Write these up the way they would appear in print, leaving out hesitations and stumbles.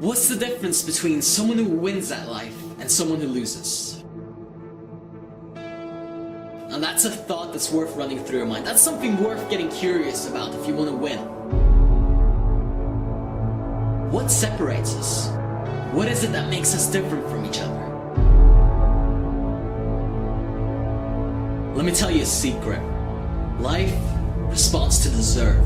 What's the difference between someone who wins at life and someone who loses? And that's a thought that's worth running through your mind. That's something worth getting curious about if you want to win. What separates us? What is it that makes us different from each other? Let me tell you a secret. Life responds to deserve.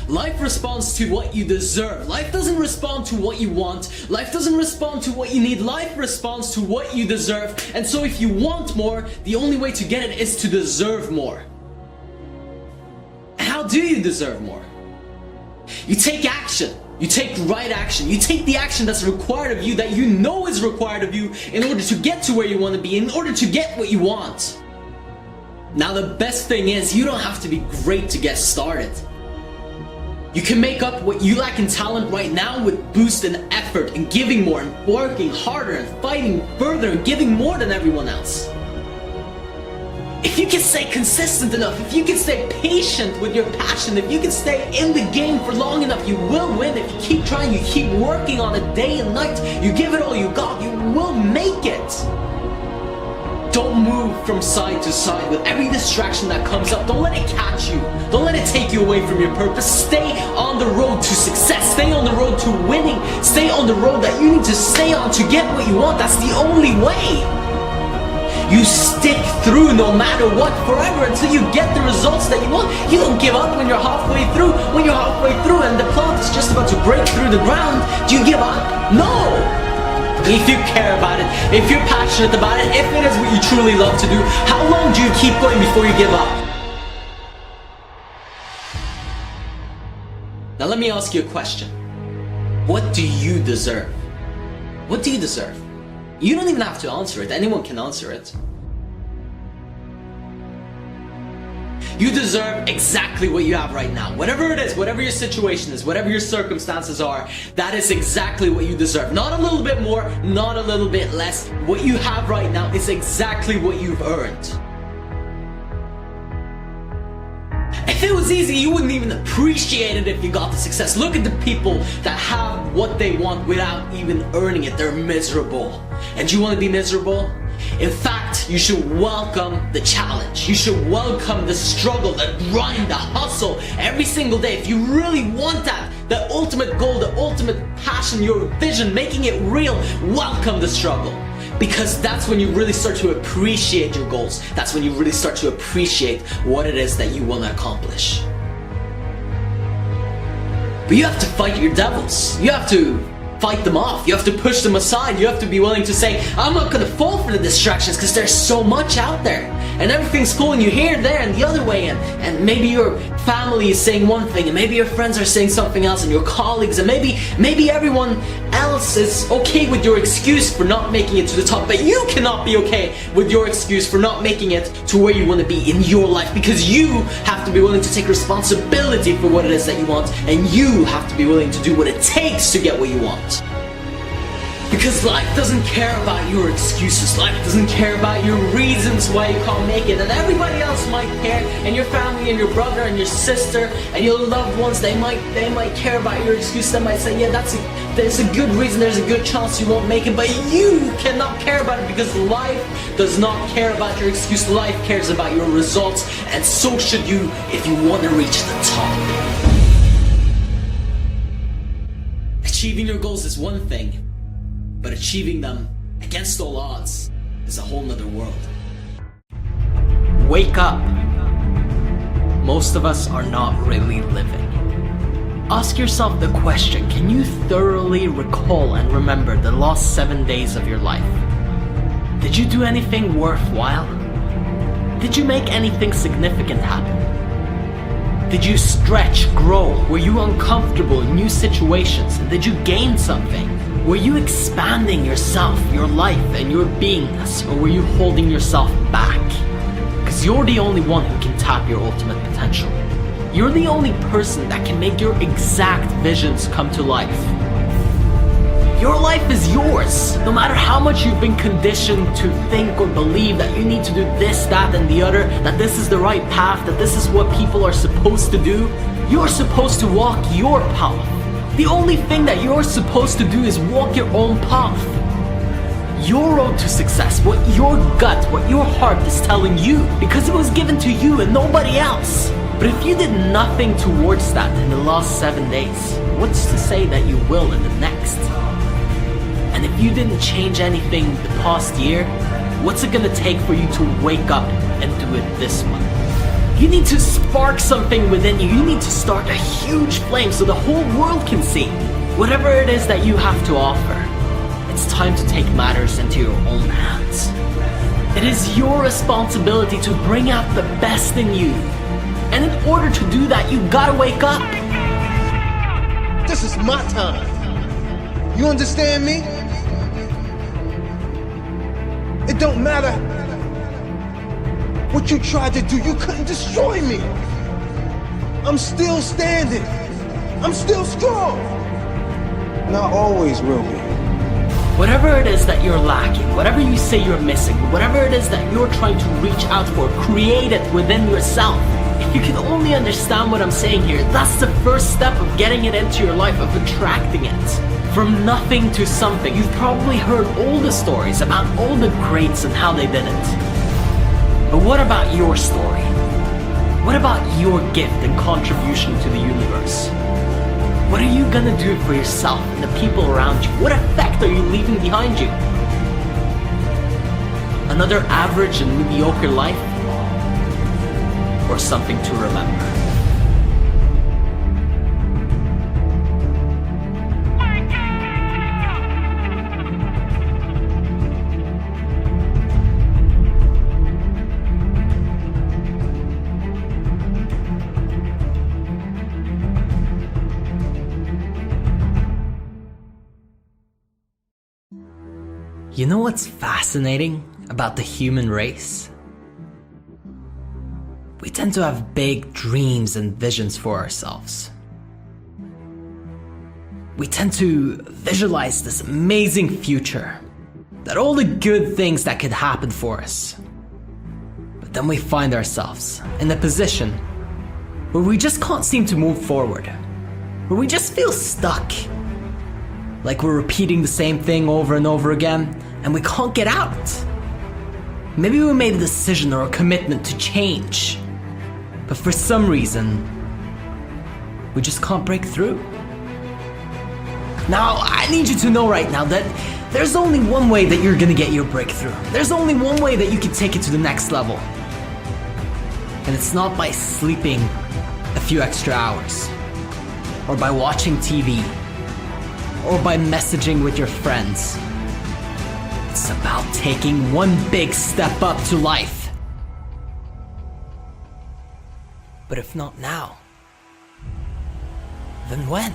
Life responds to what you deserve. Life doesn't respond to what you want. Life doesn't respond to what you need. Life responds to what you deserve. And so if you want more, the only way to get it is to deserve more. How do you deserve more? You take action. You take right action. You take the action that's required of you, that you know is required of you in order to get to where you want to be, in order to get what you want. Now the best thing is, you don't have to be great to get started. You can make up what you lack in talent right now with boost and effort and giving more and working harder and fighting further and giving more than everyone else. If you can stay consistent enough, if you can stay patient with your passion, if you can stay in the game for long enough, you will win. If you keep trying, you keep working on it day and night, you give it all you got, you will make it. Don't move from side to side with every distraction that comes up. Don't let it catch you. Don't let it take you away from your purpose. Stay on the road to success. Stay on the road to winning. Stay on the road that you need to stay on to get what you want. That's the only way. You stick through no matter what forever until you get the results that you want. You don't give up when you're halfway through. When you're halfway through and the plant is just about to break through the ground, do you give up? No! If you care about it, if you're passionate about it, if it is what you truly love to do, how long do you keep going before you give up? Now let me ask you a question. What do you deserve? What do you deserve? You don't even have to answer it. Anyone can answer it. You deserve exactly what you have right now. Whatever it is, whatever your situation is, whatever your circumstances are, that is exactly what you deserve. Not a little bit more, not a little bit less. What you have right now is exactly what you've earned. If it was easy, you wouldn't even appreciate it if you got the success. Look at the people that have what they want without even earning it. They're miserable. And you want to be miserable? In fact, you should welcome the challenge. You should welcome the struggle, the grind, the hustle every single day. If you really want that, the ultimate goal, the ultimate passion, your vision, making it real, welcome the struggle. Because that's when you really start to appreciate your goals. That's when you really start to appreciate what it is that you want to accomplish. But you have to fight your devils. You have to fight them off. You have to push them aside. You have to be willing to say, I'm not going to fall for the distractions because there's so much out there. And everything's pulling you here, there, and the other way. And maybe your family is saying one thing, and maybe your friends are saying something else, and your colleagues, and maybe everyone else is okay with your excuse for not making it to the top, but you cannot be okay with your excuse for not making it to where you want to be in your life, because you have to be willing to take responsibility for what it is that you want, and you have to be willing to do what it takes to get what you want. Because life doesn't care about your excuses. Life doesn't care about your reasons why you can't make it. And everybody else might care. And your family and your brother and your sister and your loved ones, they might care about your excuse. They might say, yeah, there's a good reason, there's a good chance you won't make it. But you cannot care about it because life does not care about your excuse. Life cares about your results. And so should you if you want to reach the top. Achieving your goals is one thing. But achieving them against all odds is a whole nother world. Wake up. Most of us are not really living. Ask yourself the question, can you thoroughly recall and remember the last 7 days of your life? Did you do anything worthwhile? Did you make anything significant happen? Did you stretch, grow? Were you uncomfortable in new situations? And did you gain something? Were you expanding yourself, your life, and your beingness, or were you holding yourself back? Because you're the only one who can tap your ultimate potential. You're the only person that can make your exact visions come to life. Your life is yours. No matter how much you've been conditioned to think or believe that you need to do this, that, and the other, that this is the right path, that this is what people are supposed to do, you're supposed to walk your path. The only thing that you're supposed to do is walk your own path. Your road to success, what your gut, what your heart is telling you, because it was given to you and nobody else. But if you did nothing towards that in the last 7 days, what's to say that you will in the next? And if you didn't change anything the past year, what's it gonna take for you to wake up and do it this month? You need to spark something within you. You need to start a huge flame so the whole world can see whatever it is that you have to offer. It's time to take matters into your own hands. It is your responsibility to bring out the best in you. And in order to do that, you gotta wake up. This is my time. You understand me? It don't matter what you tried to do. You couldn't destroy me. I'm still standing. I'm still strong. And I always will be. Whatever it is that you're lacking, whatever you say you're missing, whatever it is that you're trying to reach out for, create it within yourself. If you can only understand what I'm saying here, that's the first step of getting it into your life, of attracting it. From nothing to something. You've probably heard all the stories about all the greats and how they did it. But what about your story? What about your gift and contribution to the universe? What are you gonna do for yourself and the people around you? What effect are you leaving behind you? Another average and mediocre life? Or something to remember? You know what's fascinating about the human race? We tend to have big dreams and visions for ourselves. We tend to visualize this amazing future, that all the good things that could happen for us. But then we find ourselves in a position where we just can't seem to move forward, where we just feel stuck, like we're repeating the same thing over and over again, and we can't get out. Maybe we made a decision or a commitment to change, but for some reason, we just can't break through. Now, I need you to know right now that there's only one way that you're gonna get your breakthrough. There's only one way that you can take it to the next level. And it's not by sleeping a few extra hours, or by watching TV, or by messaging with your friends. It's about taking one big step up to life. But if not now, then when?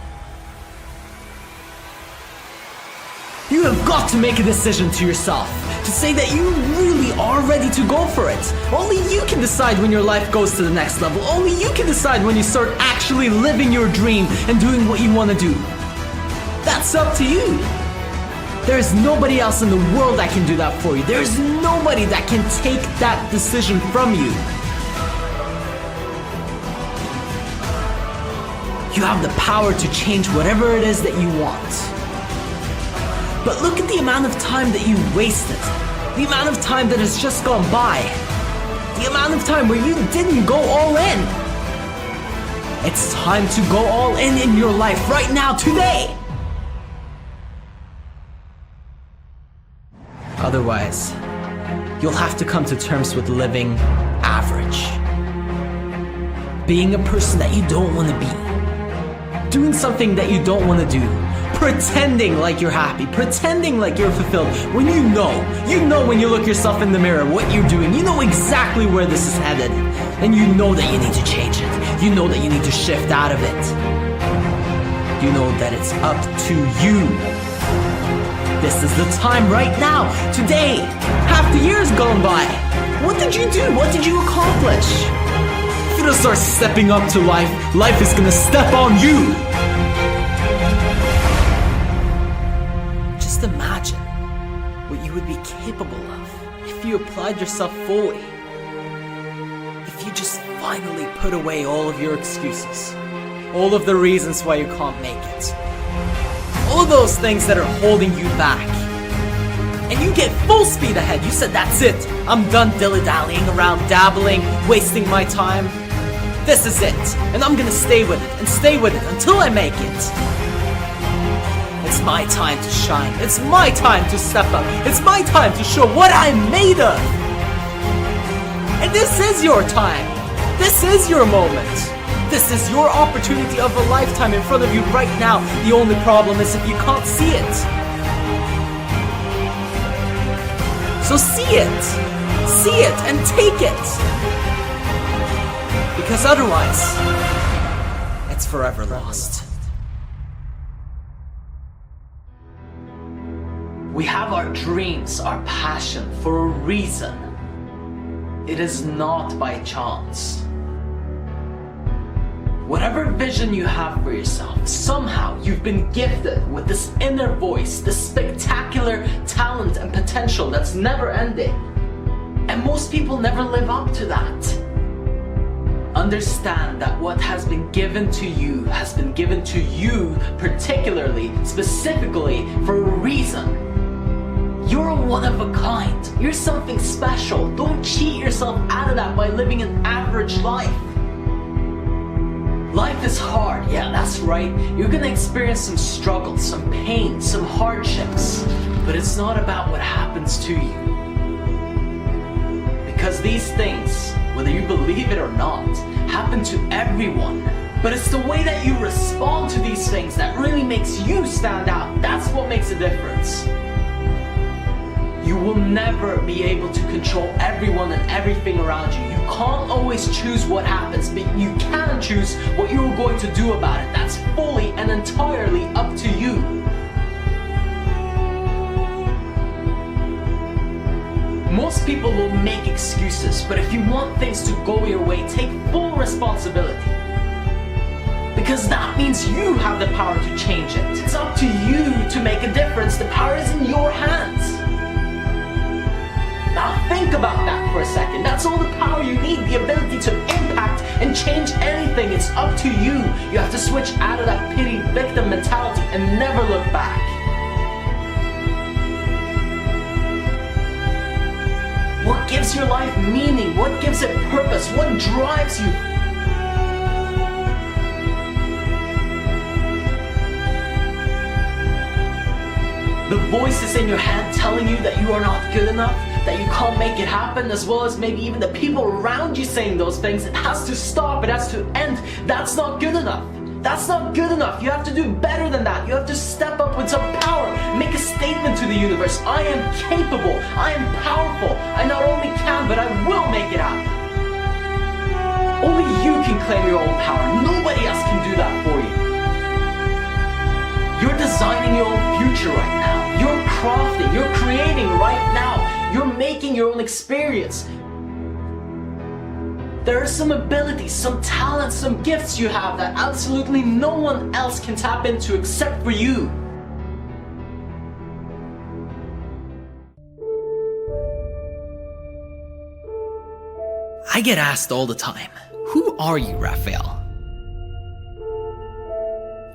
You have got to make a decision to yourself, to say that you really are ready to go for it. Only you can decide when your life goes to the next level. Only you can decide when you start actually living your dream and doing what you want to do. That's up to you. There's nobody else in the world that can do that for you. There's nobody that can take that decision from you. You have the power to change whatever it is that you want. But look at the amount of time that you wasted. The amount of time that has just gone by. The amount of time where you didn't go all in. It's time to go all in your life right now, today. Otherwise, you'll have to come to terms with living average. Being a person that you don't want to be. Doing something that you don't want to do. Pretending like you're happy. Pretending like you're fulfilled. When you know when you look yourself in the mirror what you're doing. You know exactly where this is headed. And you know that you need to change it. You know that you need to shift out of it. You know that it's up to you. This is the time right now, today. Half the year's gone by. What did you do? What did you accomplish? If you don't start stepping up to life, life is gonna step on you. Just imagine what you would be capable of if you applied yourself fully. If you just finally put away all of your excuses, all of the reasons why you can't make it. All of those things that are holding you back. And you get full speed ahead. You said, that's it. I'm done dilly-dallying around, dabbling, wasting my time. This is it. And I'm gonna stay with it and stay with it until I make it. It's my time to shine. It's my time to step up. It's my time to show what I'm made of. And this is your time. This is your moment. This is your opportunity of a lifetime in front of you right now. The only problem is if you can't see it. So see it. See it and take it. Because otherwise, it's forever lost. We have our dreams, our passion for a reason. It is not by chance. Whatever vision you have for yourself, somehow you've been gifted with this inner voice, this spectacular talent and potential that's never ending. And most people never live up to that. Understand that what has been given to you has been given to you particularly, specifically, for a reason. You're one of a kind. You're something special. Don't cheat yourself out of that by living an average life. Life is hard, yeah, that's right. You're gonna experience some struggles, some pain, some hardships. But it's not about what happens to you. Because these things, whether you believe it or not, happen to everyone. But it's the way that you respond to these things that really makes you stand out. That's what makes a difference. You will never be able to control everyone and everything around you. You can't always choose what happens, but you can choose what you're going to do about it. That's fully and entirely up to you. Most people will make excuses, but if you want things to go your way, take full responsibility. Because that means you have the power to change it. It's up to you to make a difference. The power is in your hands. Now think about that for a second. That's all the power you need, the ability to impact and change anything. It's up to you. You have to switch out of that pity victim mentality and never look back. What gives your life meaning? What gives it purpose? What drives you? The voices in your head telling you that you are not good enough, that you can't make it happen, as well as maybe even the people around you saying those things. It has to stop, it has to end. That's not good enough. That's not good enough. You have to do better than that. You have to step up with some power. Make a statement to the universe. I am capable. I am powerful. I not only can, but I will make it happen. Only you can claim your own power. Nobody else can do that for you. You're designing your own future right now. You're crafting, you're creating right now. You're making your own experience. There are some abilities, some talents, some gifts you have that absolutely no one else can tap into except for you. I get asked all the time, who are you, Rafael?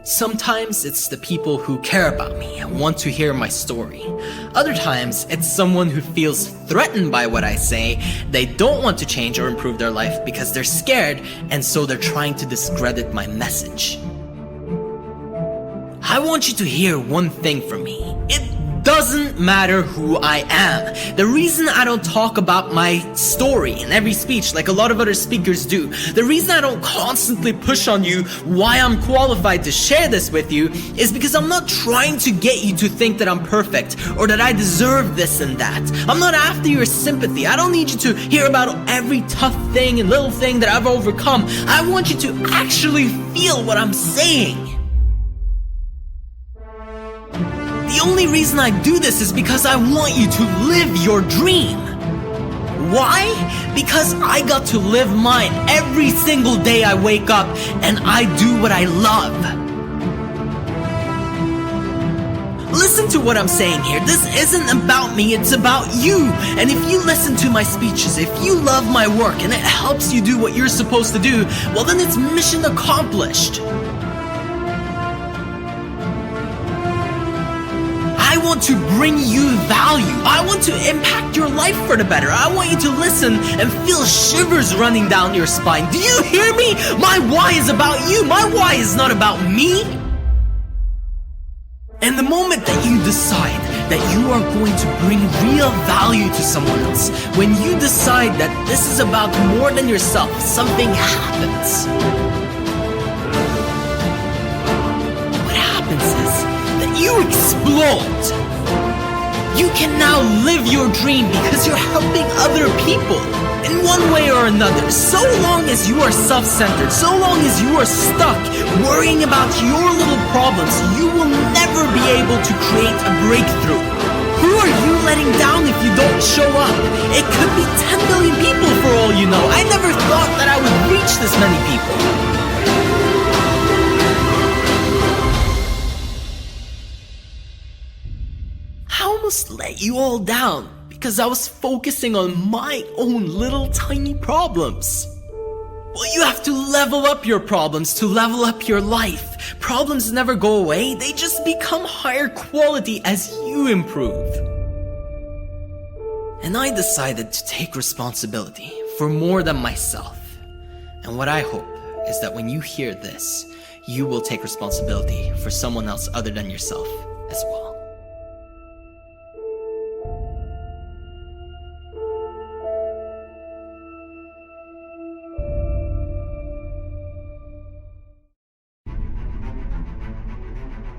Sometimes it's the people who care about me and want to hear my story. Other times, it's someone who feels threatened by what I say. They don't want to change or improve their life because they're scared, and so they're trying to discredit my message. I want you to hear one thing from me. It doesn't matter who I am. The reason I don't talk about my story in every speech like a lot of other speakers do, the reason I don't constantly push on you why I'm qualified to share this with you, is because I'm not trying to get you to think that I'm perfect or that I deserve this and that. I'm not after your sympathy. I don't need you to hear about every tough thing and little thing that I've overcome. I want you to actually feel what I'm saying. The only reason I do this is because I want you to live your dream. Why? Because I got to live mine every single day I wake up, and I do what I love. Listen to what I'm saying here. This isn't about me, it's about you. And if you listen to my speeches, if you love my work and it helps you do what you're supposed to do, well then it's mission accomplished. want to bring you value. I want to impact your life for the better. I want you to listen and feel shivers running down your spine. Do you hear me? My why is about you. My why is not about me. And the moment that you decide that you are going to bring real value to someone else, when you decide that this is about more than yourself, something happens. What happens is that you explode. You can now live your dream because you're helping other people in one way or another. So long as you are self-centered, so long as you are stuck worrying about your little problems, you will never be able to create a breakthrough. Who are you letting down if you don't show up? It could be 10 million people for all you know. I never thought that I would reach this many people. I almost let you all down because I was focusing on my own little tiny problems. Well, you have to level up your problems to level up your life. Problems never go away, they just become higher quality as you improve. And I decided to take responsibility for more than myself. And what I hope is that when you hear this, you will take responsibility for someone else other than yourself as well.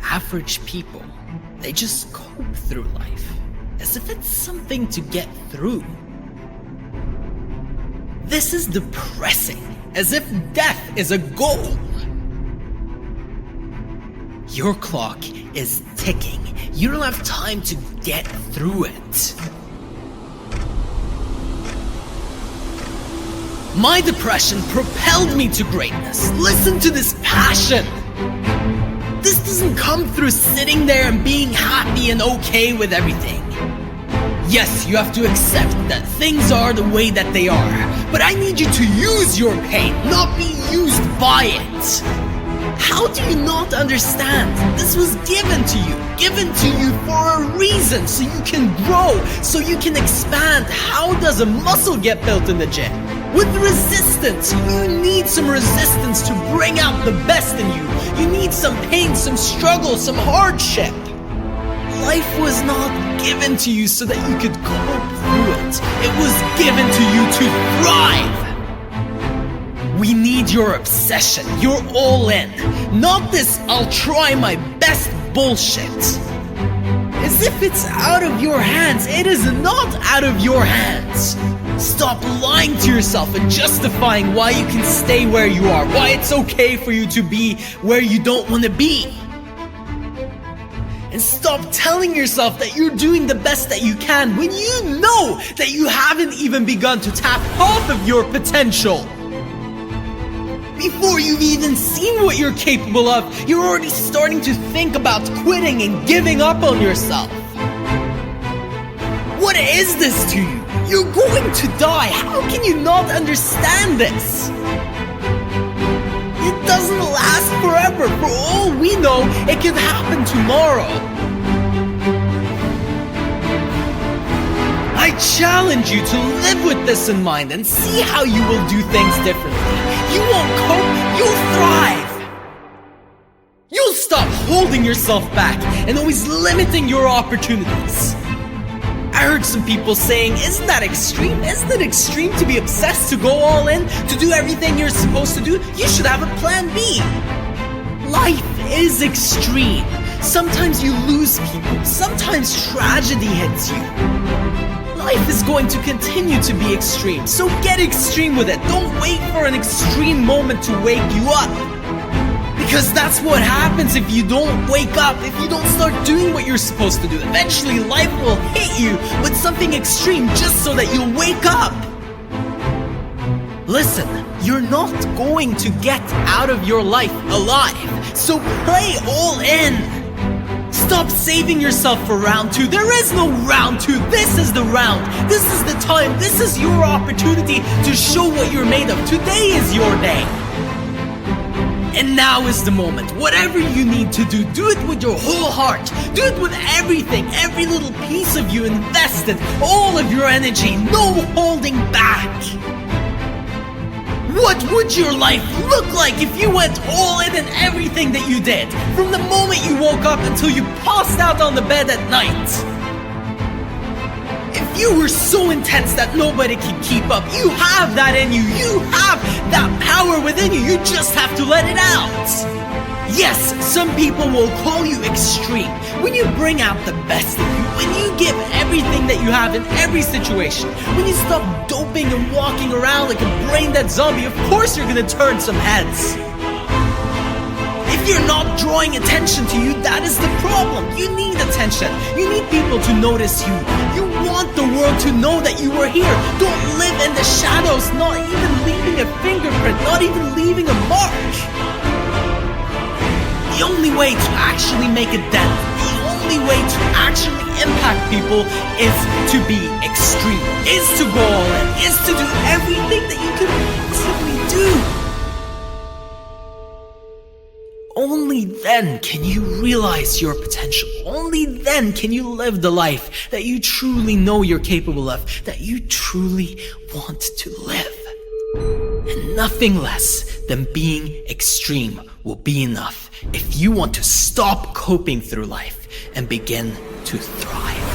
Average people, they just cope through life as if it's something to get through. This is depressing, as if death is a goal. Your clock is ticking. You don't have time to get through it. My depression propelled me to greatness. Listen to this passion. This doesn't come through sitting there and being happy and okay with everything. Yes, you have to accept that things are the way that they are, but I need you to use your pain, not be used by it. How do you not understand? This was given to you for a reason, so you can grow, so you can expand. How does a muscle get built in the gym? With resistance. You need some resistance to bring out the best in you. You need some pain, some struggle, some hardship. Life was not given to you so that you could cope through it. It was given to you to thrive. We need your obsession, your all in. Not this I'll try my best bullshit. As if it's out of your hands. It is not out of your hands. Stop lying to yourself and justifying why you can stay where you are, why it's okay for you to be where you don't want to be. And stop telling yourself that you're doing the best that you can when you know that you haven't even begun to tap half of your potential. Before you've even seen what you're capable of, you're already starting to think about quitting and giving up on yourself. What is this to you? You're going to die. How can you not understand this? It doesn't last forever. For all we know, it can happen tomorrow. I challenge you to live with this in mind and see how you will do things differently. You won't cope, you'll thrive. You'll stop holding yourself back and always limiting your opportunities. I heard some people saying, isn't that extreme? Isn't it extreme to be obsessed, to go all in, to do everything you're supposed to do? You should have a plan B. Life is extreme. Sometimes you lose people. Sometimes tragedy hits you. Life is going to continue to be extreme, so get extreme with it. Don't wait for an extreme moment to wake you up. Because that's what happens if you don't wake up, if you don't start doing what you're supposed to do. Eventually, life will hit you with something extreme just so that you'll wake up. Listen, you're not going to get out of your life alive, so play all in. Stop saving yourself for round 2. There is no round 2. This is the round. This is the time. This is your opportunity to show what you're made of. Today is your day. And now is the moment. Whatever you need to do it with your whole heart. Do it with everything, every little piece of you invested, all of your energy, no holding back. What would your life look like if you went all in everything that you did? From the moment you woke up until you passed out on the bed at night. If you were so intense that nobody can keep up, you have that in you. You have that power within you. You just have to let it out. Yes, some people will call you extreme. When you bring out the best in you, when you give everything that you have in every situation, when you stop doping and walking around like a brain-dead zombie, of course you're gonna turn some heads. If you're not drawing attention to you, that is the problem. You need attention. You need people to notice you. You want the world to know that you are here. Don't live in the shadows, not even leaving a fingerprint, not even leaving a mark. The only way to actually make a dent, the only way to actually impact people is to be extreme, is to go all in, is to do everything that you can possibly do. Only then can you realize your potential. Only then can you live the life that you truly know you're capable of, that you truly want to live. And nothing less than being extreme will be enough if you want to stop coping through life and begin to thrive.